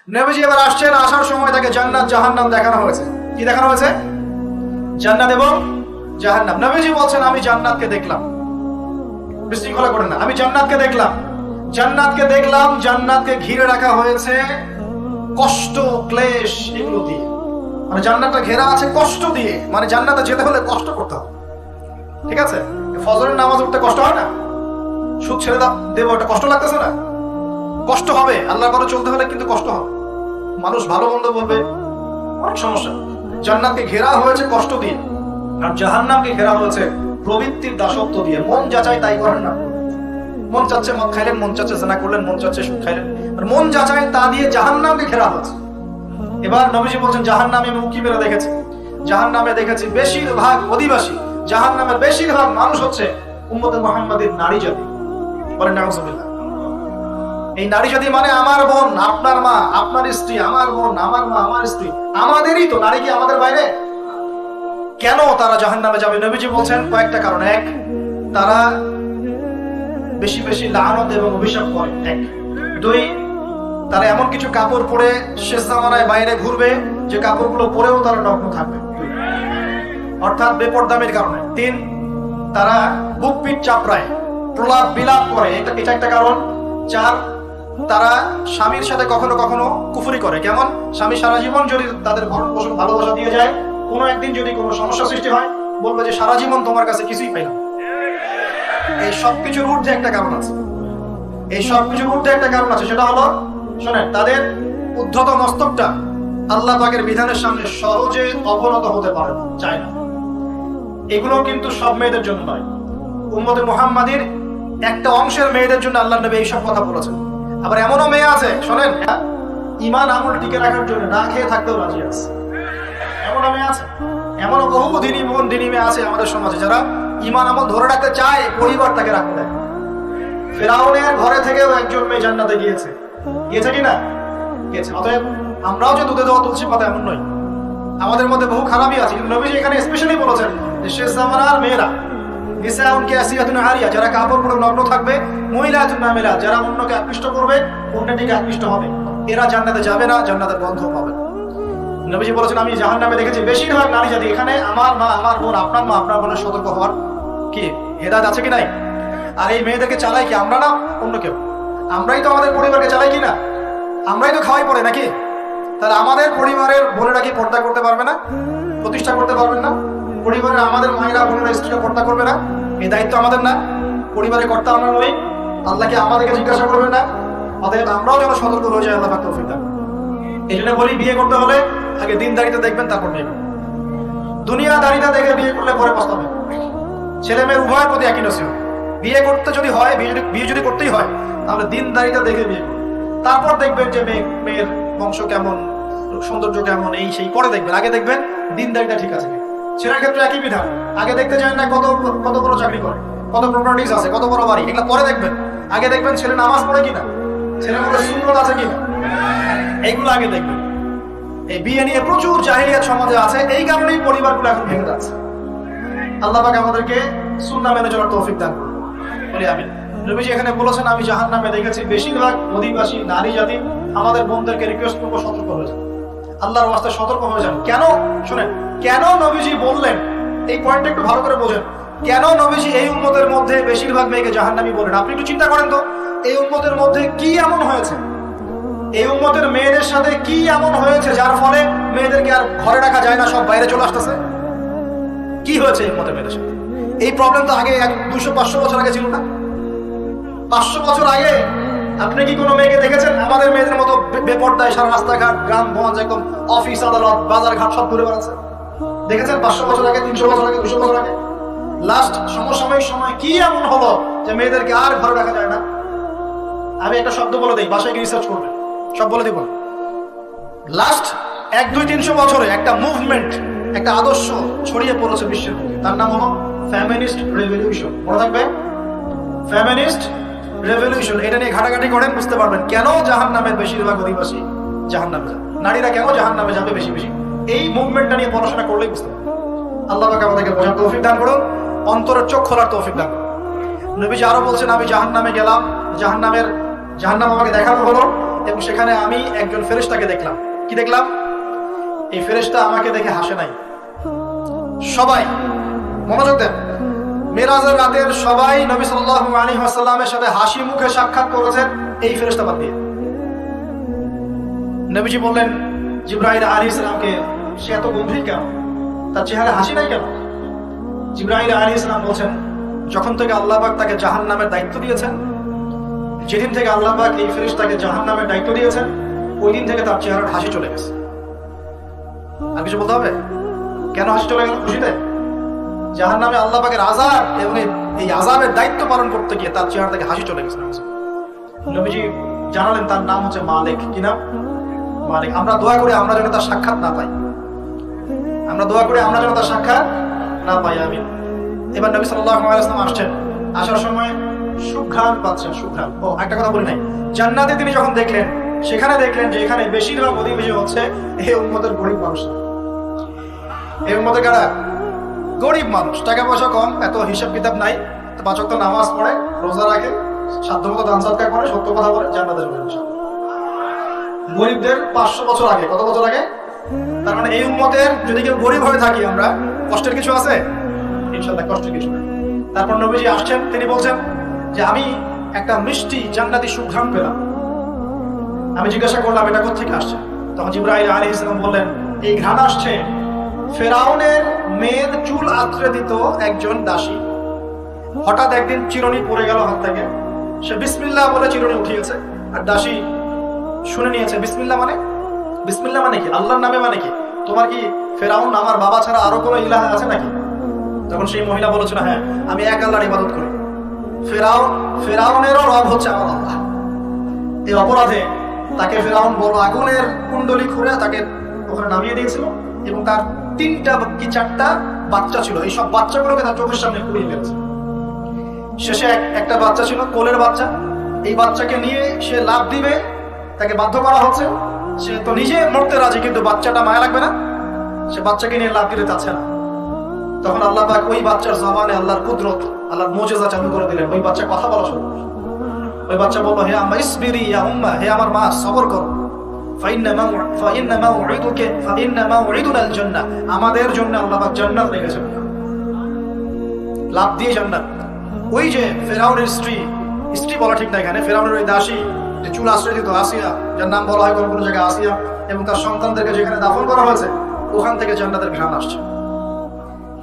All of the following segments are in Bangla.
নবীজি এবার আসছেন, আসার সময় তাকে জান্নাত জাহান্নাম দেখানো হয়েছে। কি দেখানো হয়েছে? জান্নাত এবং জাহান্নাম। নবীজি বলছেন আমি জান্নাতকে দেখলাম, বিশৃঙ্খলা করেন না, আমি জান্নাতকে দেখলাম, জান্নাতকে দেখলাম, জান্নাতকে ঘিরে রাখা হয়েছে কষ্ট ক্লেশ এগুলো দিয়ে। মানে জান্নাতটা ঘেরা আছে কষ্ট দিয়ে, মানে জান্নাতে যেতে হলে কষ্ট করতে হবে। ঠিক আছে, ফজরের নামাজ উঠতে কষ্ট হয় না? সুদ ছেড়ে দেবো, এটা কষ্ট লাগতেছে না? কষ্ট হবে। আল্লাহর পথে চলতে হলে কিন্তু কষ্ট হবে, মানুষ ভালো মন্দ বলবে, অনেক সমস্যা। জান্নাতকে ঘেরা হয়েছে কষ্ট দিয়ে, আর জাহান্নামকে ঘেরা হয়েছে প্রবৃত্তির দাসত্ব দিয়ে। মন যাচাই তাই করেন না, মন চাচ্ছে মদ খাইলেন, মন চাচ্ছে জেনা করলেন, মন চাচ্ছে সুদ খাইলেন, আর মন যাচাই তা দিয়ে জাহান্নামকে ঘেরা হয়েছে। এবার নবীজি বলছেন জাহান্নামে আমি উঁকি মেরে দেখেছি, জাহান্নামে দেখেছি বেশিরভাগ অধিবাসী, জাহান্নামের বেশিরভাগ মানুষ হচ্ছে উম্মতে মুহাম্মাদের নারী জাতি। বলেন নাউজুবিল্লাহ। এই নারী জাতি মানে আমার বোন, আপনার মা, আপনার স্ত্রী, আমার বোন, আমার মা, আমার স্ত্রী, আমাদেরই তো। নারী কি আমাদের বাইরে? কেন তারা জাহান্নামে যাবে? নবীজি বলছেন কয়েকটা কারণ। এক, তারা বেশি বেশি লানত এবং অভিশাপ করে। এক। দুই, তারা এমন কিছু কাপড় পরে শেষ জামানায় বাইরে ঘুরবে যে কাপড়গুলো পরেও তারা নগ্ন থাকবে, অর্থাৎ বেপরদামির কারণে। তিন, তারা বুক পিঠ চাপড়ায়, প্রলাপ বিলাপ করে, এটা একটা কারণ। চার, তারা স্বামীর সাথে কখনো কখনো কুফরি করে। কেমন? স্বামী সারা জীবন যদি তাদের ভরণ পোষণ ভালোবাসা দিয়ে যায়, কোনো একদিন যদি কোনো সমস্যা সৃষ্টি হয়, বলবে যে সারা জীবন তোমার কাছে কিছুই পাইলাম। এই সবকিছুর ঊর্ধ্বে একটা কারণ আছে, এই সবকিছুর ঊর্ধ্বে একটা কারণ আছে, সেটা হলো, শোনেন, তাদের উদ্ধত মস্তকটা আল্লাহ পাকের বিধানের সামনে সহজে অবনত হতে পারে না, চায় না। এগুলো কিন্তু সব মেয়েদের জন্য নয়, উম্মতে মুহাম্মাদির একটা অংশের মেয়েদের জন্য আল্লাহ নবী এইসব কথা বলেছেন। আবার এমনও মেয়ে আছে, শোনেন, ইমান আমল টিকে রাখার জন্য না খেয়ে থাকতেও রাজি আছে। এমনও মেয়ে আছে, এমনও বহু দিনী বোন, দিনী মেয়ে আছে আমাদের সমাজে, যারা ইমান আমল ধরে রাখতে চায়, পরিবার তাকে রাখতে দেয়। ফেরাউনের ঘরে থেকেও একজন মেয়ে জান্নাতে গিয়েছে, গিয়েছে কিনা? গিয়েছে। অতএব আমরাও যে দুধে দেওয়া তুলসী পাতা এমন নয়, আমাদের মধ্যে বহু খারাপই আছে। কিন্তু নবীজি এখানে স্পেশালি বলেছেন যে শেষ জামানার মেয়েরা, নিসাউনকে আসিয়াতুন আরিয়া, যারা কাপড় পরে নগ্ন থাকবে, মহিলাতুন নামিলা, যারা অন্যকে আকৃষ্ট করবে, অন্যের দিকে আকৃষ্ট হবে, এরা জান্নাতে যাবে না, জান্নাতের গন্ধ পাবে না। নবীজি বলেছেন আমি জাহান্নামে দেখেছি বেশিরভাগ নারী জাতি। এখানে আমার মা, আমার বোন, আপনার মা, আপনার বোনের সতর্ক হওয়ার কি হেদায়েত আছে কি নাই? আর এই মেয়েদেরকে চালাই কি আমরা, না অন্য কেউ? আমরাই তো আমাদের পরিবারকে চালাই কি না? আমরাই তো খাওয়াই পড়ে নাকি? তাহলে আমাদের পরিবারের বোনেরা কি পর্দা করতে পারবে না? প্রতিষ্ঠা করতে পারবেন না? পরিবারের আমাদের মায়েরা, বোনেরা, স্ত্রীরা পর্দা করবে না? এই দায়িত্ব আমাদের না? পরিবারের কর্তা আমরা নই? আল্লাহকে আমাদেরকে জিজ্ঞাসা করবে না? অতএব আমরাও যেন সতর্ক হয়ে যাই, আল্লাহ পাক তৌফিক দান। এই জন্য বলি, বিয়ে করতে হলে আগে দিনদারিতা দেখবেন, তারপর বিয়ে করবেন। দুনিয়াদারিতা দেখে বিয়ে করলে পরে পস্তাবে। ছেলে মেয়ের উভয়ের প্রতি একই নসিহত, বিয়ে করতে যদি হয়, বিয়ে যদি করতেই হয়, তাহলে দিনদারিতা দেখে বিয়ে করবেন। তারপর দেখবেন যে মেয়ের বংশ কেমন, সৌন্দর্য কেমন, এই সেই পরে দেখবেন। আগে দেখবেন দিনদারিতা ঠিক আছে। ছেলের ক্ষেত্রে একই বিধান, আগে দেখতে চান না কত বড় চাকরি করে, কত প্রপার্টিজ আছে, কত বড় বাড়ি, এগুলো পরে দেখবেন। আগে দেখবেন ছেলে নামাজ পড়ে কিনা, ছেলের মধ্যে সুন্নত আছে কিনা, এইগুলো আগে দেখবেন। এই বিয়ে নিয়ে প্রচুর জাহেলিয়াত সমাজে আছে, এই কারণেই পরিবারগুলো এখন ভেঙে যাচ্ছে। আল্লাহ পাক আমাদেরকে সুন্নাহ মেনে চলার তৌফিক দান করুন, বলি আমিন। নবীজি এখানে বলেছেন আমি জাহান্নামে দেখেছি বেশিরভাগ অধিবাসী নারী জাতি। আমাদের বোনদেরকে রিকোয়েস্ট করবো, সতর্ক হয়ে যান, আল্লাহর ওয়াস্তে সতর্ক হয়ে যান। কেন? শুনেন, কেন নবীজি বললেন, এই পয়েন্টটা একটু ভালো করে বোঝেন। কেন নবীজি এই উম্মতের মধ্যে বেশিরভাগ মেয়েকে জাহান্নামী বলেন? আপনি একটু চিন্তা করেন তো, এই উম্মতের মধ্যে কি এমন হয়েছে, এই উম্মতের মেয়েদের সাথে কি এমন হয়েছে যার ফলে মেয়েদেরকে আর ঘরে রাখা যায় না, সব বাইরে চলে আসতেছে? কি হয়েছে এই উম্মতের মেয়েদের সাথে? এই প্রবলেম তো আগে 200-500 বছর আগে ছিল না। 500 বছর আগে আপনি কি কোনো মেয়েকে দেখেছেন আমাদের মেয়েদের মতো বেপর্দায় সারা রাস্তাঘাট, গ্রাম গঞ্জ, একদম অফিস আদালত, বাজার ঘাট সব ঘুরে বেড়াচ্ছে? দেখেছেন 500 বছর আগে, 300 বছর আগে, 200 বছর আগে? লাস্ট সমসাময়িক সময় কি এমন হলো যে মেয়েদেরকে আর ঘরে রাখা যায় না? আমি একটা শব্দ বলে দিই, বাসায় গিয়ে রিসার্চ করবেন, সব বলে দিব। লাস্ট 100-200-300 বছরে একটা মুভমেন্ট, একটা আদর্শ ছড়িয়ে পড়েছে বিশ্বের মধ্যে, তার নাম হলো ফেমিনিস্ট রেভলিউশন। মনে থাকবে, ফেমিনিস্ট রেভলিউশন। এটা নিয়ে ঘাটাঘাটি করেন, বুঝতে পারবেন কেন জাহান্নামের বেশিরভাগ অধিবাসী জাহান্নামে যাবে, নারীরা কেন জাহান্নামে যাবে বেশি বেশি। এই মুভমেন্টটা নিয়ে পড়াশোনা করলেই বুঝতে পারবেন। আল্লাহ পাক আমাদেরকে বোঝার তৌফিক দান করুন, অন্তরের চোখ খোলার তৌফিক দান করুন। নবীজি আরো বলছেন আমি জাহান্নামে গেলাম, জাহান্নাম আমাকে দেখানো হলো, এবং সেখানে আমি একজন ফেরেশতাকে দেখলাম। কি দেখলাম? এই ফেরেশতা আমাকে দেখে হাসে নাই। সবাই মনোযোগ দেন, মেরাজের রাতের সবাই নবী সাল্লাল্লাহু আলাইহি ওয়াসাল্লামের সাথে হাসি মুখে সাক্ষাৎ করেছেন এই ফেরেশতা বাদ দিয়ে। নবীজি বললেন জিবরাইল আলাইহিস সালামকে, সে এত গম্ভীর কেন, তার চেহারা হাসি নাই কেন? জিবরাইল আলাইহিস সালাম বলছেন, যখন থেকে আল্লাহ পাক তাকে জাহান্নামের দায়িত্ব দিয়েছেন, যেদিন থেকে আল্লাহ পাক এই ফেরেশতাকে জাহান্নামের দায়িত্ব দিয়েছেন, ওই দিন থেকে তার চেহারার হাসি চলে গেছে। আর কিছু বলতে হবে? কেন হাসি চলে গেল? খুশিতে? জাহান্নামে আল্লাহ পাকের আযাব এবং এই আযাবের দায়িত্ব পালন করতে গিয়ে তার চেহারা থেকে হাসি চলে গেছে। নবীজি জানালেন তার নাম হচ্ছে মালিক। কি নাম? মালিক। আমরা দোয়া করি আমরা যেন তার সাক্ষাৎ না পাই, আমরা দোয়া করি আমরা যেন তার সাক্ষাৎ না পাই। আমিন। এবার নবী সাল্লাল্লাহু আলাইহি ওয়াসাল্লাম আসছেন, আসার সময় সুঘ্রাণ পাচ্ছেন। সুঘ্রাণ। ও একটা কথা বলি নাই, জান্নাতে তিনি যখন দেখলেন, সেখানে দেখলেন যে এখানে বেশিরভাগ অধিবেশী হচ্ছে এই উম্মতের গরিব মানুষ। এই উম্মতের কারা? গরিব মানুষ, টাকা পয়সা কম, এত হিসাব কিতাব নাই, 5 ওয়াক্ত নামাজ পড়ে, রোজা রাখে, সাধ্যমতো দান সদকা করে, সত্য কথা বলে, জান্নাতে যাবে ইনশাআল্লাহ। গরিবদের 500 বছর আগে, কত বছর আগে? তার মানে এই উম্মতের যদি কেউ গরিব হয়ে থাকি আমরা, কষ্টের কিছু আছে? ইনশাআল্লাহ কষ্টের কিছু নেই। তারপর নবীজি আসছেন, তিনি বলছেন যে আমি একটা মিষ্টি জান্নাতি সুঘ্রাণ পেলাম। আমি জিজ্ঞাসা করলাম এটা কোত্থেকে আসছে? তখন জিবরাইল আলাইহিস সালাম বললেন এই ঘ্রাণ আসছে ফেরাউনের মেয়ের চুল আঁচড়ে দিত একজন দাসী। হঠাৎ একদিন চিরুনি পড়ে গেল হাত থেকে, সে বিসমিল্লাহ বলে চিরুনি উঠিয়েছে, আর দাসী শুনে নিয়েছে। বিসমিল্লাহ মানে? বিসমিল্লাহ মানে কি? আল্লাহর নামে মানে কি? তোমার কি ফেরাউন আমার বাবা ছাড়া আরো কোনো ইলাহ আছে নাকি? তখন সেই মহিলা বলেছিল, হ্যাঁ আমি এক আল্লাহর ইবাদত করি। ফেরাউনেরও রব হচ্ছে আমার আল্লাহ। এই অপরাধে তাকে ফেরাউন বড় আগুনের কুণ্ডলি খুঁড়ে তাকে ওখানে নামিয়ে দিয়েছিল, এবং তার 3টা কি 4টা বাচ্চা ছিল। এই সব বাচ্চাগুলোকে তার চোখের সামনে পুড়িয়ে ফেলেছে। শেষে একটা বাচ্চা ছিল, কোলের বাচ্চা। এই বাচ্চাকে নিয়ে সে লাফ দিবে, তাকে বাধ্য করা হচ্ছে। সে তো নিজে মরতে রাজি, কিন্তু বাচ্চাটা মায়া লাগবে না, সে বাচ্চাকে নিয়ে লাফ দিতে চাচ্ছে না। তখন আল্লাহ পাক ওই বাচ্চার জবানে আল্লাহর কুদরত, আল্লাহর মুজিজা চালু করে দিলেন। ওই বাচ্চা কথা বলা শুরু করল। ওই বাচ্চা বলল, হে আম্মা ইসবিরি ইয়া উম্মা, হে আমার মা সবর করো। আমাদের জন্য আল্লাহ পাক জান্নাত রেখেছেন। লাভ দিয়ে জান্নাত। ওই যে ফেরাউনের স্ত্রী বলা ঠিক না এখানে, ফেরাউনের ওই দাসী যে চুল আশ্রয় দিত, আসিয়া, যার নাম বলা হয় কোনো জায়গায় আসিয়া, এবং তার সন্তানদেরকে যেখানে দাফন করা হয়েছে ওখান থেকে জান্নাতের ঘ্রাণ আসছে।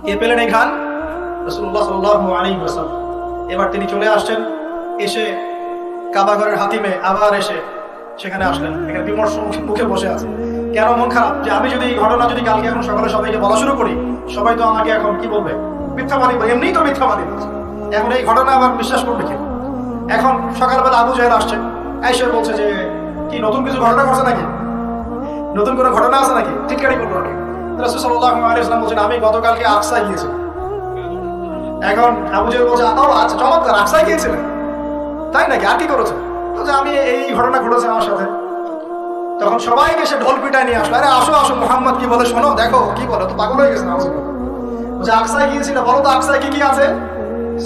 কে পেলেন এই ঘ্রাণ? রাসূলুল্লাহ সাল্লাল্লাহু আলাইহি ওয়াসাল্লাম। এবার তিনি চলে আসছেন, এসে কাবা ঘরের হাতিমে আবার এসে সেখানে আসলেন। এখানে বিমর্ষ মুখে বসে আছে। কেন মন খারাপ? যে আমি যদি এই ঘটনা যদি কালকে এখন সকালে সবাইকে বলা শুরু করি, সবাই তো আমাকে এখন কি বলবে? মিথ্যাবাদী বলবে। এমনিই তো মিথ্যাবাদী বলছে, এখন এই ঘটনা আবার বিশ্বাস করবে কি? এখন সকালবেলা আবু জাহেল আসছে, এসে বলছে যে কি নতুন কিছু ঘটনা ঘটছে নাকি, নতুন কোনো ঘটনা আছে নাকি? টিটকারি করলো নাকি? রাসূল সাল্লাল্লাহু আলাইহি ওয়াসাল্লাম বলছেন আমি গতকালকে আকসায় গিয়েছি। এখন আবু জাহেল বলছে আচ্ছা চমৎকার, আকসায় গিয়েছিলেন তাই নাকি? আর কি করেছে? বলছে আমি এই ঘটনা ঘটেছে আমার সাথে। তখন সবাইকে সে ঢোল পিটায় নিয়ে আসলো, আরে আসো আসো, মুহাম্মদ কি বলে শোনো, দেখো কি বলে, তো পাগল হয়ে গেছে না? বলছে আকসায় গিয়েছিল, বলো তো আকসায় কি কি আছে?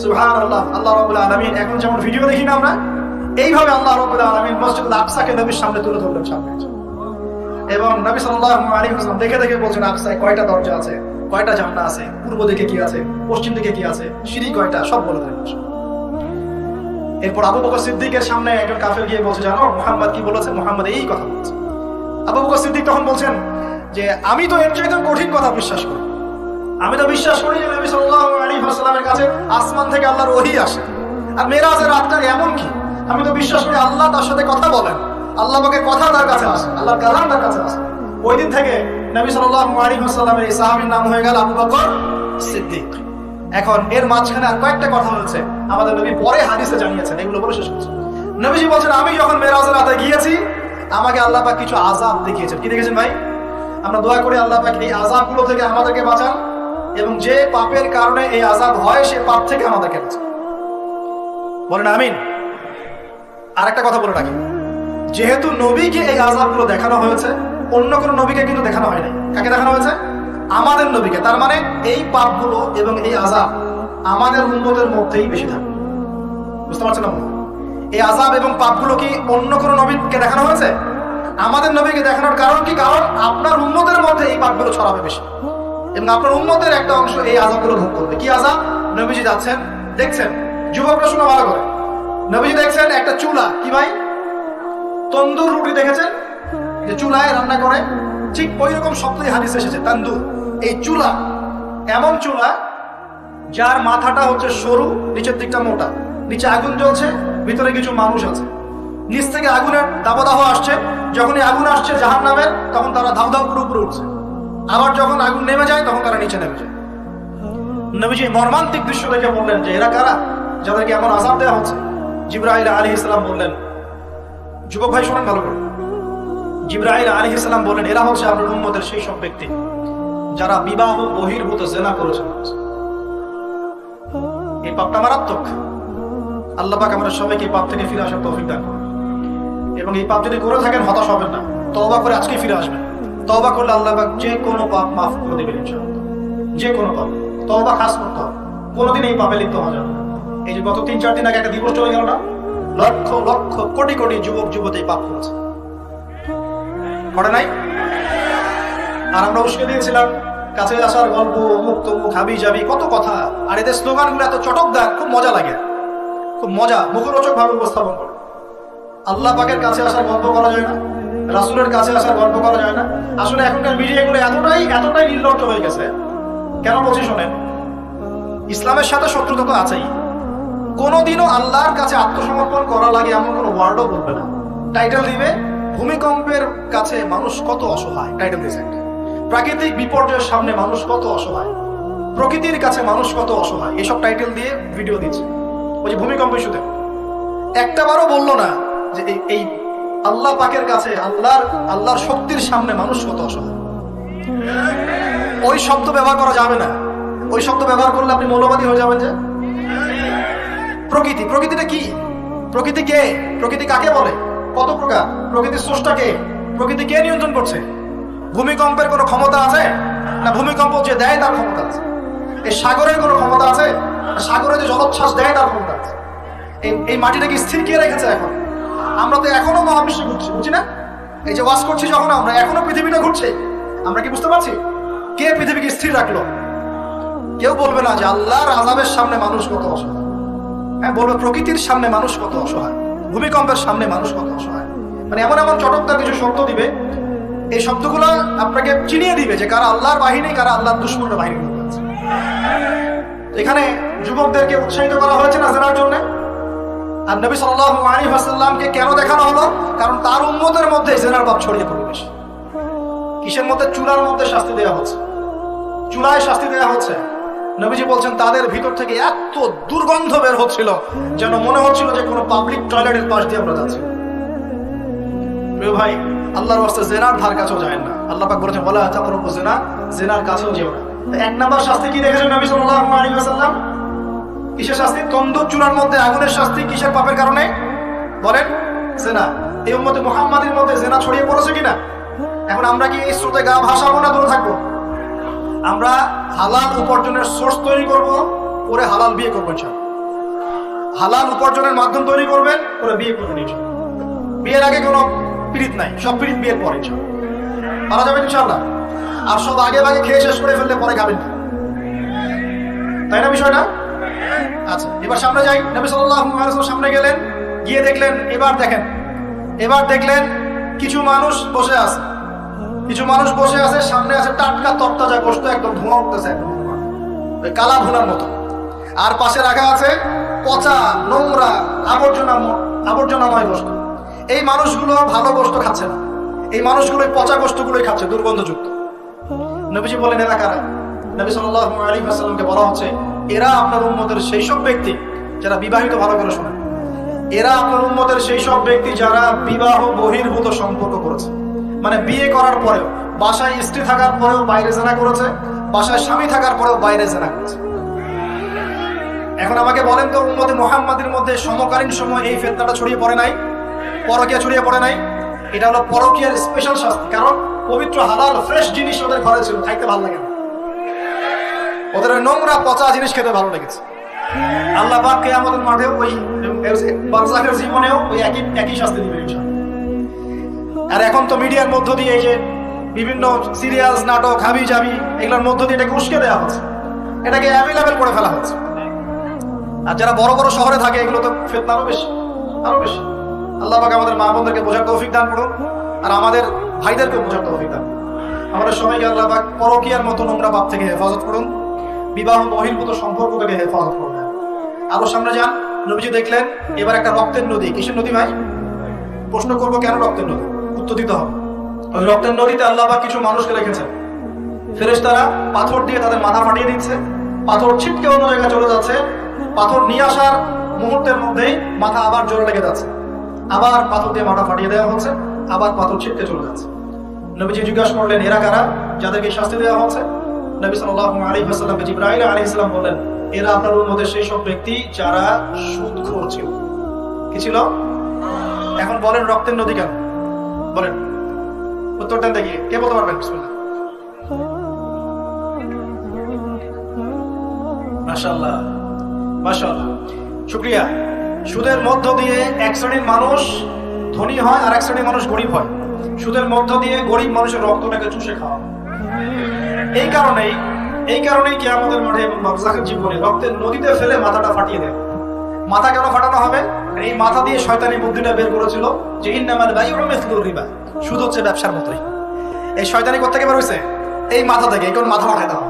সুবহানাল্লাহ, আল্লাহ রাব্বুল আলামিন এখন যেমন ভিডিও দেখি না আমরা, এইভাবে আল্লাহ রাব্বুল আলামিন মসজিদুল আকসাকে নবীর সামনে তুলে ধরলেন সামনে। এবং নবী সাল্লাল্লাহু আলাইহি ওয়াসাল্লাম দেখে দেখে বলছেন আকসায় কয়টা দরজা আছে, কয়টা জান্নাত আছে, পূর্ব দিকে কি আছে, পশ্চিম দিকে কি আছে, সিঁড়ি কয়টা, সব বলে দিলেন। এরপর আবু বকর সিদ্দিকের সামনে একজন কাফের গিয়ে বলছে, জানো মুহাম্মদ কি বলেছে? মুহাম্মদ এই কথা বলেছে। আবু বকর সিদ্দিক তখন বলছেন যে আমি তো এর চাইতে কঠিন কথা বিশ্বাস করি। আমি তো বিশ্বাস করি যে নবী সাল্লাল্লাহু আলাইহি ওয়াসাল্লামের কাছে আসমান থেকে আল্লাহর ওহী আসে, আর মেরাজের রাতটা এমন কি, আমি তো বিশ্বাস করি আল্লাহ তার সাথে কথা বলেন, আল্লাহ পাকের কথা তার কাছে আসে, আল্লাহর কালাম তার কাছে আসে। ওই দিন থেকে নবী সাল্লাল্লাহু আলাইহি ওয়াসাল্লামের এই সাহাবীর নাম হয়ে গেল আবু বকর সিদ্দিক। এখন এর মাঝখানে আর কয়েকটা কথা হচ্ছে, আমাদের নবী পরে হাদিসে জানিয়েছেন, এগুলো বলে শেষ করছি। নবীজি বলছেন আমি যখন মেরাজের রাতে গিয়েছি, আমাকে আল্লাহ পাক কিছু আযাব দেখিয়েছেন। কি দেখেছেন ভাই? আমরা দোয়া করি আল্লাহ পাক এই আযাবগুলো থেকে আমাদেরকে বাঁচান, এবং যে পাপের কারণে এই আযাব হয় সে পাপ থেকে আমাদেরকে বাঁচান। বলেন আমিন। আর একটা কথা বলে রাখি, যেহেতু নবীকে এই আযাবগুলো দেখানো হয়েছে, অন্য কোনো নবীকে কিন্তু দেখানো হয় নাই। কাকে দেখানো হয়েছে? আমাদের নবীকে। তার মানে এই পাপগুলো এবং এই আযাব আমাদের উম্মতের মধ্যেই বেশি থাকে। বুঝতে পারছেন না? এই আযাব এবং পাপগুলো কি অন্য কোনো নবীকে দেখানো হয়েছে? আমাদের নবীকে দেখানোর কারণ কি? কারণ আপনার উম্মতের মধ্যে এই পাপগুলো ছড়াবে বেশি, এবং আপনার উম্মতের একটা অংশ এই আযাবগুলো ভোগ করবে। কি আযাব? নবীজি যাচ্ছেন, দেখছেন, যুবকরা শোনা ভালো করে, নবীজি দেখছেন একটা চুলা, কি ভাই, তন্দুর রুটি দেখেছেন যে চুলায় রান্না করে, ঠিক ওই রকম শব্দই হাদিসে এসেছে, তান্দুর। এই চুলা এমন চুলা যার মাথাটা হচ্ছে সরু, নিচের দিকটা মোটা, নিচে আগুন জ্বলছে, ভিতরে কিছু মানুষ আছে, নিচ থেকে আগুনের দাবদাহ আসছে। যখনই আগুন আসছে জাহান্নামের, তখন তারা ধাউ ধাউ করে উপরে উঠছে, আবার যখন আগুন নেমে যায় তখন তারা নিচে নেমে যায়। নবীজি মর্মান্তিক দৃশ্য দেখে বললেন যে এরা কারা, যাদেরকে এমন আযাব দেওয়া হচ্ছে? জিবরাইল আলাইহিস সালাম বললেন, যুবক ভাই শোনেন ভালো করে, জিবরাইল আলাইহিস সালাম বললেন এরা হচ্ছে আপনার উম্মতের সেই সব ব্যক্তি যারা বিবাহ বহির্ভূত জিনা করেছে। এই পাপটা মারাত্মক। আল্লাহ পাক আমরা সবাইকে এই পাপ থেকে ফিরে আসার তৌফিক দান করুন, এবং এই পাপ যদি করে থাকেন হতাশ হবেন না, তওবা করে আজকেই ফিরে আসবেন। তওবা করলে আল্লাহ পাক যে কোনো পাপ মাফ করে দেবেন ইনশাআল্লাহ, যে কোনো পাপ। তওবা খাস করতে হবে, কোনোদিন এই পাপে লিপ্ত হওয়া যাবে না। এই যে গত 3-4 দিন আগে একটা দিবস চলে গেল না, লক্ষ লক্ষ কোটি কোটি যুবক যুবতী পাপ করেছে, করে নাই? আর আমরা উস্কে দিয়েছিলাম কাছে আসার গল্প, অমুক তমুক, হাবি জাবি, কত কথা। আর এদের স্লোগানগুলো এত চটকদার, খুব মজা লাগে, খুব মজা, মুখরোচক ভাবে উপস্থাপন করে। আল্লাহ পাকের কাছে আসার গল্প করা যায় না, রাসূলের কাছে আসার গল্প করা যায় না। আসলে এখনকার মিডিয়াগুলো এতটাই নির্লজ্জ হয়ে গেছে। কেন বলছি শোনেন, ইসলামের সাথে শত্রুতা তো আছেই, কোনোদিনও আল্লাহর কাছে আত্মসমর্পণ করা লাগে এমন কোনো ওয়ার্ডও বলবে না। টাইটেল দিবে ভূমিকম্পের কাছে মানুষ কত অসহায়, টাইটেল দিয়েছে। প্রাকৃতিক বিপর্যয়ের সামনে মানুষ কত অসহায়, প্রকৃতির কাছে মানুষ কত অসহায়, এসব টাইটেল দিয়ে ভিডিও দিচ্ছে। ওই যে ভূমিকম্প ইস্যুতে একটা বারও বললো না যে এই আল্লাহ পাকের কাছে, আল্লাহর শক্তির সামনে মানুষ কত অসহায়। ওই শব্দ ব্যবহার করা যাবে না। ওই শব্দ ব্যবহার করলে আপনি মৌলবাদী হয়ে যাবেন। যে প্রকৃতিটা কি? প্রকৃতি কে? প্রকৃতি কাকে বলে? কত প্রকার? প্রকৃতির স্রষ্টা কে? প্রকৃতি কে নিয়ন্ত্রণ করছে? ভূমিকম্পের কোনো ক্ষমতা আছে না? ভূমিকম্প যে দেয় তার ক্ষমতা আছে। এই সাগরের কোনো ক্ষমতা আছে? সাগরে যে জলোচ্ছ্বাস দেয় তার ক্ষমতা আছে। এই মাটিটাকে স্থির কে রেখেছে? এখন আমরা তো এখনো মহাবিশ্বে ঘুরছি, বুঝছি না? এই যে ওয়াজ করছি যখন আমরা, এখনো পৃথিবীটা ঘুরছে, আমরা কি বুঝতে পারছি? কে পৃথিবীকে স্থির রাখলো? কেউ বলবে না যে আল্লাহর আযাবের সামনে মানুষ কত অসহায়। হ্যাঁ, বলবে প্রকৃতির সামনে মানুষ কত অসহায়, ভূমিকম্পের সামনে মানুষ কত অসহায়। মানে এমন এমন চটকদার কিছু শব্দ দিবে, এই শব্দগুলো আপনাকে চিনিয়ে দিবে যে কারা আল্লাহর বাহিনী, কারা আল্লাহর দুশমনের বাহিনী। এখানে যুবকদেরকে উৎসাহিত করা হয়েছে না জেনার জন্য। আর নবী সাল্লাল্লাহু আলাইহি ওয়াসাল্লামকে কেন দেখানো হলো? কারণ তার উম্মতের মধ্যে জেনার পাপ ছড়িয়ে পড়বে বেশি। কিসের মধ্যে? চুলার মধ্যে শাস্তি দেওয়া হচ্ছে, চুলায় শাস্তি দেওয়া হচ্ছে। নবীজি বলছেন তাদের ভিতর থেকে এত দুর্গন্ধ বের হচ্ছিল যেন মনে হচ্ছিল যে কোনো পাবলিক টয়লেটের পাশ দিয়ে আমরা যাচ্ছি। প্রিয় ভাই, আল্লাহর ওয়াস্তে জিনার ধার কাছেও যায় না। আল্লাহ পাক বলেছেন ওয়ালা তাকরাবু জিনা, জিনার কাছেও যেও না। এক নাম্বার শাস্তি কি দেখেছেন নবী সাল্লাল্লাহু আলাইহি ওয়াসাল্লাম? কিসের শাস্তি? তন্দুর চুলার মধ্যে আগুনের শাস্তি। কিসের পাপের কারণে? বলেন, জিনা। এই উম্মতে মুহাম্মাদের মধ্যে জিনা ছড়িয়ে পড়েছে কিনা? এখন আমরা কি এই স্রোতে গা ভাসাবো না দূরে থাকবো? আমরা হালাল উপার্জনের সোর্স তৈরি করব, পরে হালাল বিয়ে করবেন। হালাল উপার্জনের মাধ্যম তৈরি করবেন, পরে বিয়ে করবেন। বিয়ের আগে কোনো পীড়িত নাই, সব পীড়িত বিয়ের পরে পারা যাবে ইনশাআল্লাহ। আর সব আগে ভাগে খেয়ে শেষ করে ফেললে পরে খাবেন, তাই না বিষয়টা? আচ্ছা, এবার সামনে যাই। নবী সাল্লাল্লাহু আলাইহি ওয়াসাল্লাম সামনে গেলেন, গিয়ে দেখলেন, এবার দেখলেন কিছু মানুষ বসে আছে। কিছু মানুষ বসে আছে, সামনে আছে টাটকা তরতাজা গোশত, একদম ধোঁয়া উঠতেছে, ওই কালা ভুনার মতো। আর পাশে রাখা আছে পচা, নোংরা, আবর্জনাময় গোশত। এই মানুষগুলো ভালো গোশত খাচ্ছে না, এই মানুষগুলো পচা গোশতগুলোই খাচ্ছে, দুর্গন্ধযুক্ত। নবীজি বলেন এরা কারা? নবী সাল্লাল্লাহু আলাইহি ওয়াসাল্লামকে বলা হচ্ছে এরা আপনার উম্মতের সেই সব ব্যক্তি যারা বিবাহিত। ভালো করে শোনেন, এরা আপনার উম্মতের সেই সব ব্যক্তি যারা বিবাহ বহির্ভূত সম্পর্ক করেছে। মানে বিয়ে করার পরেও, বাসায় স্ত্রী থাকার পরেও বাইরে জেনা করেছে, বাসায় স্বামী থাকার পরেও বাইরে জেনা করেছে। এখন আমাকে বলেন তো, উম্মতে মুহাম্মাদের মধ্যে সমকালীন সময় এই ফিতনাটা ছড়িয়ে পড়ে নাই? পরকীয়া ছড়িয়ে পড়ে নাই? এটা হলো পরকীয়ার স্পেশাল শাস্তি। কারণ পবিত্র হালাল ফ্রেশ জিনিস ওদের ঘরে ছিল, খাইতে ভালো লাগে না, ওদের নোংরা পচা জিনিস খেতে ভালো লেগেছে। আল্লাহ পাক কিয়ামতের মাঠে ওই বারজাখের জীবনেও ওই একই শাস্তি দিবে ইনশাআল্লাহ। আর এখন তো মিডিয়ার মধ্য দিয়ে এই যে বিভিন্ন সিরিয়ালস, নাটক, হাবি জাবি এগুলোর মধ্য দিয়ে এটাকে উস্কে দেওয়া হচ্ছে, এটাকে অ্যাভেলেবেল করে ফেলা হচ্ছে। আর যারা বড় বড় শহরে থাকে এগুলো তো ফিতনা আরো বেশি, আরো বেশি। আল্লাহ পাক আমাদের মা বোনদেরকে বোঝার তৌফিক দান করুন, আর আমাদের ভাইদেরকে বোঝার তৌফিক দান। আমাদের সবাইকে আল্লাহ পাক পরকীয়ার মতো নোংরা পাপ থেকে হেফাজত করুন, বিবাহ বহির্ভূত সম্পর্ক থেকে হেফাজত করুন। আরো সামনে যান, নবীজি দেখলেন এবার একটা রক্তের নদী। কিসের নদী ভাই? প্রশ্ন করবো কেন রক্তের নদী, উত্তর দিতে হবে। ওই রক্তের নদীতে আল্লাহ পাক কিছু মানুষকে রেখেছেন। ফেরেশতারা পাথর দিয়ে তাদের মাথা ফাটিয়ে দিচ্ছে, পাথর ছিটকে অন্য জায়গায় চলে যাচ্ছে, পাথর নিয়ে আসার মুহূর্তের মধ্যেই মাথা আবার জোরে লেগে যাচ্ছে, আবার পাথর দিয়ে মাথা ফাটিয়ে দেওয়া হচ্ছে, আবার পাথর ছিটকে চলে যাচ্ছে। নবীজি জিজ্ঞাসা করলেন এরা কারা যাদেরকে শাস্তি দেওয়া হচ্ছে? নবী সাল্লাল্লাহু আলাইহি ওয়াসাল্লামকে জিবরাইল আলাইহিস সালাম বললেন এরা আপনার উম্মতের সেই সব ব্যক্তি যারা সুদখোর ছিল। কি ছিল? এখন বলেন রক্তের নদী কেন? বলেন, উত্তরটা দেখি কে বলতে পারবেন? বিসমিল্লাহ। মাশাআল্লাহ, মাশাআল্লাহ, শুকরিয়া। সুদের মধ্য দিয়ে এক শ্রেণীর মানুষ ধনী হয় আর এক শ্রেণীর মানুষ গরিব হয়। সুদের মধ্য দিয়ে গরিব মানুষের রক্তটাকে চুষে খাওয়া। এই কারণেই কিয়ামতের মাঠে এবং বারজাখের জীবনে রক্তের নদীতে ফেলে মাথাটা ফাটিয়ে দেয়। মাথা কেন ফাটানো হবে? এই মাথা দিয়ে শয়তানি বুদ্ধিটা বের করেছিল যে ইন্নামাল বাইউ মিসলুর রিবা, সুদ হচ্ছে ব্যবসার মতোই। এই শয়তানি কোথা থেকে বের হইছে? এই মাথা থেকে। এই কোন মাথা ফাটাই দাও।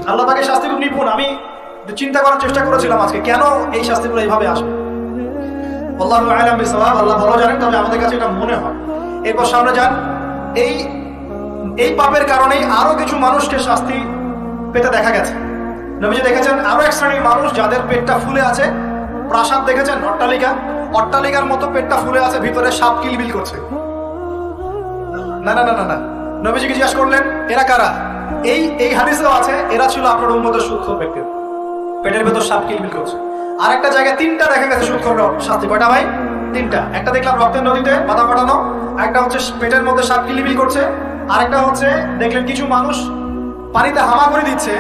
আল্লাহ তাকে শাস্তি খুব নিপুণ। আমি চিন্তা করার চেষ্টা করেছিলাম আজকে কেন এই শাস্তিগুলো এইভাবে আসবে। আল্লাহু আ'লাম বিসওয়াব, আল্লাহ ভালো জানেন, তবে আমাদের কাছে এটা মনে হয়। এরপর সামনে যান, এই পাপের কারণেই আরো কিছু মানুষকে শাস্তি পেতে দেখা গেছে। নবীজি দেখেছেন আরো এক শ্রেণীর মানুষ যাদের পেটটা ফুলে আছে। প্রাসাদ দেখেছেন, অট্টালিকার মতো পেটটা ফুলে আছে, ভিতরে সাপ কিলবিল করছে। না না না না না, নবীজিকে জিজ্ঞাসা করলেন এরা কারা? এই হাদিসেও আছে এরা ছিল আপনার উম্মতের সুদখোর ব্যক্তি, পেটের ভেতর সাপ কিলবিল করছে। আর একটা জায়গায় তিনটা দেখা গেছে সুদখোর শাস্তি। কয়টা ভাই? তিনটা। একটা দেখলাম রক্তের নদীতে মাথা ফাটানো, একটা হচ্ছে পেটের মধ্যে সাপ কিলবিল করছে, আরেকটা হচ্ছে দেখলেন কিছু মানুষ পানিতে হামাগুড়ি দিচ্ছে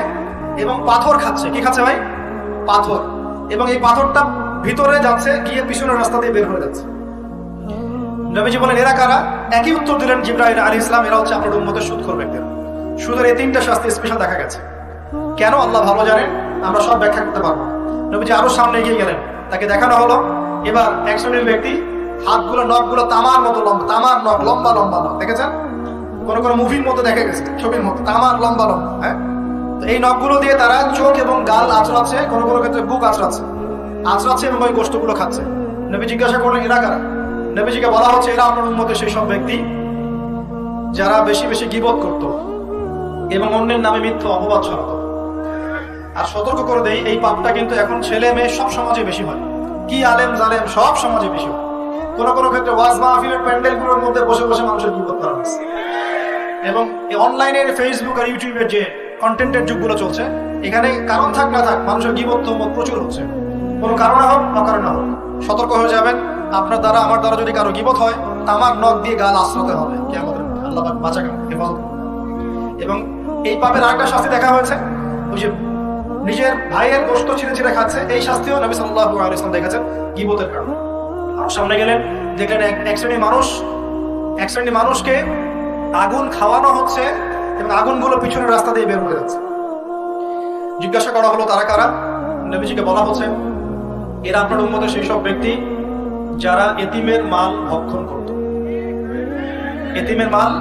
এবং পাথর খাচ্ছে। কি খাচ্ছে ভাই? পাথর। এবং এই পাথরটা ভিতরে যাচ্ছে, গিয়ে পিছনের রাস্তা দিয়ে বের হয়ে যাচ্ছে। নবীজি বলেন এরা কারা? একই উত্তর দিলেন জিবরাইল আলাইহিস সালাম, এরা হচ্ছে আপনার উম্মতের সুদখোর ব্যক্তি। সুদের এই তিনটা শাস্তি স্পেশাল দেখা গেছে। কেন আল্লাহ ভালো জানেন, আমরা সব ব্যাখ্যা করতে পারবো। নবীজি আরো সামনে এগিয়ে গেলেন, তাকে দেখানো হলো এবার এক শ্রেণীর ব্যক্তি হাতগুলো, নখগুলো তামার মতো লম্বা, তামার নখ, লম্বা লম্বা নখ। দেখেছেন? কোন মুভির মতো দেখা গেছে, ছবির মতো তামার লম্বা লম্বা। হ্যাঁ, তো এই নখগুলো দিয়ে তারা চোখ এবং গাল আঁচড়াচ্ছে, কোনো ক্ষেত্রে বুক আঁচড়াচ্ছে এবং ওই গোশতগুলো খাচ্ছে। নবী জিজ্ঞাসা করলেন এরা কারা? নবীজিকে বলা হচ্ছে এরা আপনার উম্মতের সেই সব ব্যক্তি যারা বেশি বেশি গীবত করত এবং অন্যের নামে মিথ্যা অপবাদ ছড়াতো। আর সতর্ক করে দেই, এই পাপটা কিন্তু এখন ছেলে মেয়ে সব সমাজে বেশি হয়। কি আলেম জালেম সব সমাজে বেশি হয়। কোনো ক্ষেত্রে ওয়াজ মাহফিলের প্যান্ডেলগুলোর মধ্যে বসে বসে মানুষের গীবত করা হচ্ছে। এবং অনলাইনের ফেসবুক আর ইউটিউবের যে কন্টেন্টের যুগগুলো চলছে, এখানে কারণ থাক না থাক মানুষের গীবত প্রচুর হচ্ছে। কোনো কারণে হোক অকারণে হোক, সতর্ক হয়ে যাবেন। আপনার দ্বারা আমার দ্বারা যদি কারো গীবত হয়, তামার নখ দিয়ে গাল আশ্রতে হবে। কি আমাদের আল্লাহ পাক বাঁচাকে হেফাজত করবে। এবং এই পাপের আরেকটা শাস্তি দেখা হয়েছে, ওই যে নিজের ভাইয়ের গোশত ছিঁড়ে খাচ্ছে, এই শাস্তিও নবী সাল্লাল্লাহু আলাইহি ওয়াসাল্লাম দেখেছেন গীবতের কারণে। আর সামনে গেলেন, দেখলেন এক শ্রেণীর মানুষকে আগুন খাওয়ানো হচ্ছে এবং আগুনগুলো পিছনের রাস্তা দিয়ে বের হয়ে যাচ্ছে। জিজ্ঞাসা করা হলো তারা কারা? নবীজিকে বলা হচ্ছে এরা আপনার উম্মতের সেই সব ব্যক্তি যারা এতিমের মাল ভক্ষণ করত। এতিমের মাল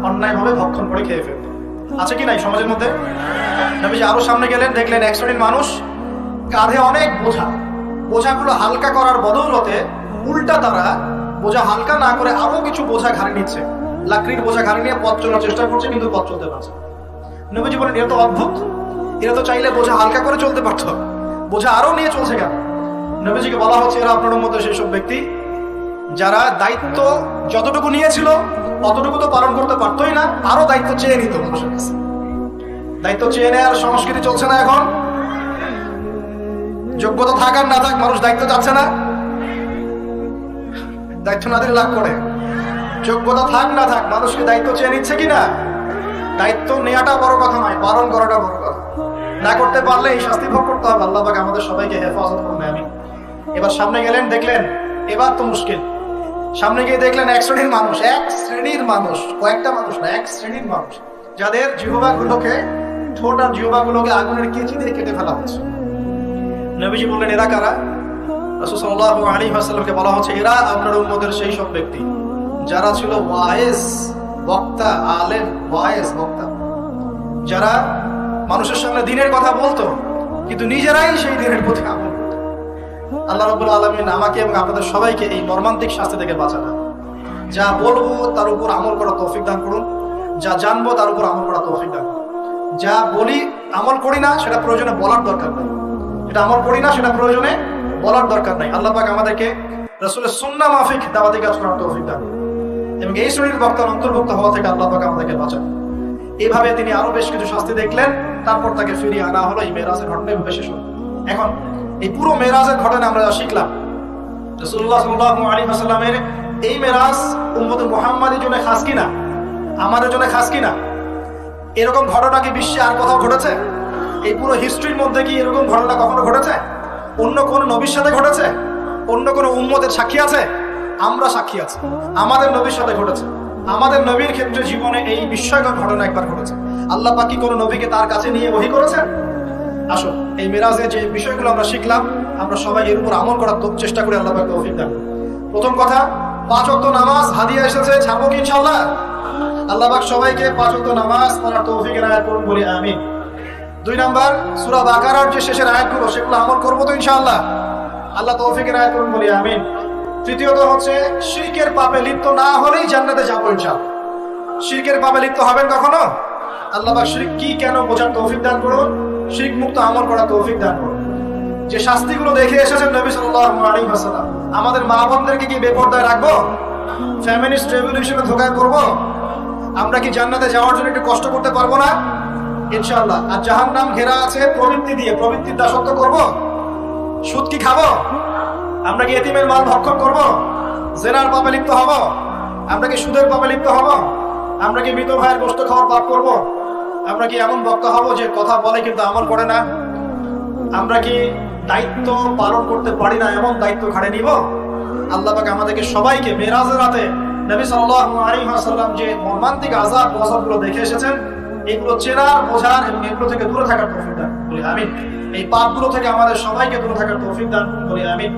অন্যায়ভাবে ভক্ষণ করে খেয়ে ফেলত। আছে কি নাই সমাজের মধ্যে? নবীজি আরো সামনে গেলেন, দেখলেন এক শ্রেণীর মানুষ কাঁধে অনেক বোঝাগুলো হালকা করার বদৌলতে উল্টা তারা বোঝা হালকা না করে আরো কিছু বোঝা ঘাড়ে নিচ্ছে। লাকড়ির বোঝা ঘাড়ে নিয়ে পথ চলার চেষ্টা করছে, কিন্তু পথ চলতে পারছে। নবীজি বলেন এরা তো অদ্ভুত, এরা তো চাইলে বোঝা হালকা করে চলতে পারত, বোঝা আরো নিয়ে চলছে কেন? নবীজিকে বলা হচ্ছে এরা আপনার মধ্যে সেই সব ব্যক্তি যারা দায়িত্ব যতটুকু নিয়েছিল অতটুকু তো পালন করতে পারতোই না, আরো দায়িত্ব চেয়ে নিত মানুষের কাছে। দায়িত্ব চেয়ে নেওয়ার সংস্কৃতি চলছে না এখন। যোগ্যতা থাক আর না থাক, মানুষ দায়িত্ব চাচ্ছে না। দায়িত্ব না দিলে লাভ করে। যোগ্যতা থাক না থাক, মানুষকে দায়িত্ব চেয়ে নিচ্ছে কিনা। দায়িত্ব নেওয়াটা বড় কথা নয়, পালন করাটা বড় কথা। না করতে পারলে এই শাস্তি ভোগ করতে হবে। আল্লাহ পাক আমাদের সবাইকে হেফাজত করুন, আমিন। এবার সামনে গেলেন, দেখলেন এবার তো মুশকিল। সামনে গিয়ে দেখলেন এক শ্রেণীর মানুষ, কয়েকটা মানুষ না, এক শ্রেণীর মানুষ, যাদের জিহ্বাগুলোকে, ঠোঁট আর জিহ্বাগুলোকে আগুনের কেচি দিয়ে কেটে ফেলা হচ্ছে। নবীজি বললেন, এরা কারা? রাসূল সাল্লাল্লাহু আলাইহি ওয়াসাল্লামকে বলা হচ্ছে, এরা আপনার উম্মতের সেই সব ব্যক্তি যারা ছিল ওয়াইজ বক্তা, আলেম ওয়াইজ বক্তা, যারা মানুষের সামনে দ্বীনের কথা বলতো কিন্তু নিজেরাই সেই দ্বীনের প্রতি আমল করত। আল্লাহ রাব্বুল আলামিন আমাকে এবং আপনাদের সবাইকে এই মর্মান্তিক শাস্তি থেকে বাঁচানো। যা বলবো তার উপর আমল করার তৌফিক দান করুন, যা জানবো তার উপর আমল করার তৌফিক দান করুন। যা বলি আমল করি না সেটা প্রয়োজনে বলার দরকার নেই, এটা আমল করি না সেটা প্রয়োজনে বলার দরকার নাই। আল্লাহ পাক আমাদেরকে রাসূলের সুন্নাহ মাফিক দাওয়াতি কাজ করার তৌফিক দান করুন এবং এই শ্রেণীর বক্তার অন্তর্ভুক্ত হওয়া থেকে আল্লাহ পাক আমাদেরকে বাঁচান। এইভাবে তিনি আরো বেশ কিছু শাস্তি দেখলেন, তারপর তাকে ফিরিয়ে আনা হলো। এই মেরাজের ঘটনা এভাবে শেষ হলো। এখন এই পুরো মেরাজের ঘটনা আমরা যা শিখলাম, রাসূলুল্লাহ সাল্লাল্লাহু আলাইহি ওয়াসাল্লামের এই মেরাজ উম্মতে মুহাম্মাদের জন্য খাস কিনা, আমাদের জন্য খাস কিনা? এরকম ঘটনা কি বিশ্বে আর কোথাও ঘটেছে? এই পুরো হিস্ট্রির মধ্যে কি এরকম ঘটনা কখনো ঘটেছে? অন্য কোন নবীর সাথে ঘটেছে? অন্য কোন উম্মতের সাক্ষী আছে? আমরা সাক্ষী আছি, আমাদের নবীর সাথে ঘটেছে। আমাদের নবীর ক্ষেত্রে জীবনে এই বিস্ময়কর ঘটনা একবার ঘটেছে। আল্লাহ পাক কি কোন নবীকে তার কাছে নিয়ে ওহী করেছেন? আসুন এই মেরাজে যে বিষয়গুলো আমরা শিখলাম, আমরা সবাই এর উপর আমল করার চেষ্টা করি। আল্লাহ পাক তৌফিক দান করুন। প্রথম কথা, 5 ওয়াক্ত নামাজ হাদিয়া এসেছে, ছাড়বো কি ইনশাআল্লাহ? আল্লাহ পাক সবাইকে 5 ওয়াক্ত নামাজ পড়ার তৌফিক এনায়েত করুন, বলি আমিন। 2 নাম্বার, সূরা বাকারার যে শেষের আয়াতগুলো সেগুলো আমল করবো তো ইনশাআল্লাহ? আল্লাহ তৌফিক এনায়েত করুন, বলি আমিন। তৃতীয়ত হচ্ছে, শিরকের পাপে লিপ্ত না হলেই জান্নাতে যাবো ইনশাআল্লাহ। শিরকের পাপে লিপ্ত হবেন কখনো? আল্লাহ পাক শিরক কি, কেন বোঝার তৌফিক দান করুন, শিরক মুক্ত আমল করার তৌফিক দান করুন। যে শাস্তিগুলো দেখে এসেছেন নবী সাল্লাল্লাহু আলাইহি ওয়াসাল্লাম, আমাদের মা বোনদেরকে কি বেপরদায় রাখবো? ফেমিনিস্ট রেভলিউশনে ধোঁকায় পড়বো? আমরা কি জান্নাতে যাওয়ার জন্য একটু কষ্ট করতে পারবো না? ইনশাআল্লাহ। আর জাহান্নাম ঘেরা আছে প্রবৃত্তি দিয়ে, প্রবৃত্তির দাসত্ব করবো? সুদ কি খাবো? আমরা কি এতিমের মাল ভক্ষণ করবো? জেনার পাপে লিপ্ত হব? আমরা কি সুদের পাপে লিপ্ত হব? আমরা কি মৃত ভাইয়ের গোশত খাওয়ার পাপ করবো? আমরা কি এমন বক্তা হব যে কথা বলে কিন্তু আমল করে না? আমরা কি দায়িত্ব পালন করতে পারি না, এমন দায়িত্ব ঘাড়ে নিব? আল্লাহ পাক আমাদেরকে সবাইকে মেরাজের রাতে নবী সাল্লাল্লাহু আলাইহি ওয়াসাল্লাম যে মর্মান্তিক আযাব গজবগুলো দেখে এসেছেন, এগুলো চেনার, বোঝার এবং এগুলো থেকে দূরে থাকার তৌফিক দান করুন, আমিন। এই পাপগুলো থেকে আমাদের সবাইকে দূরে থাকার তৌফিক দান করুন, আমিন।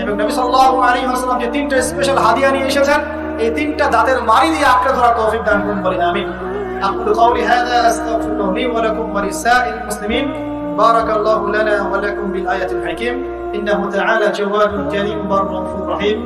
এবং নবী সাল্লাল্লাহু আলাইহি ওয়াসাল্লাম যে 3টা স্পেশাল হাদিয়া নিয়ে এসেছেন, এই 3টা দাঁতের মাড়ি দিয়ে আঁকড়ে ধরার তৌফিক দান করুন, আমিন। أقول قولي هذا أستغفر الله لي ولكم ولسائر المسلمين. بارك الله لنا ولكم بالآية الحكيم. إنه تعالى جواد كريم بر غفور رحيم.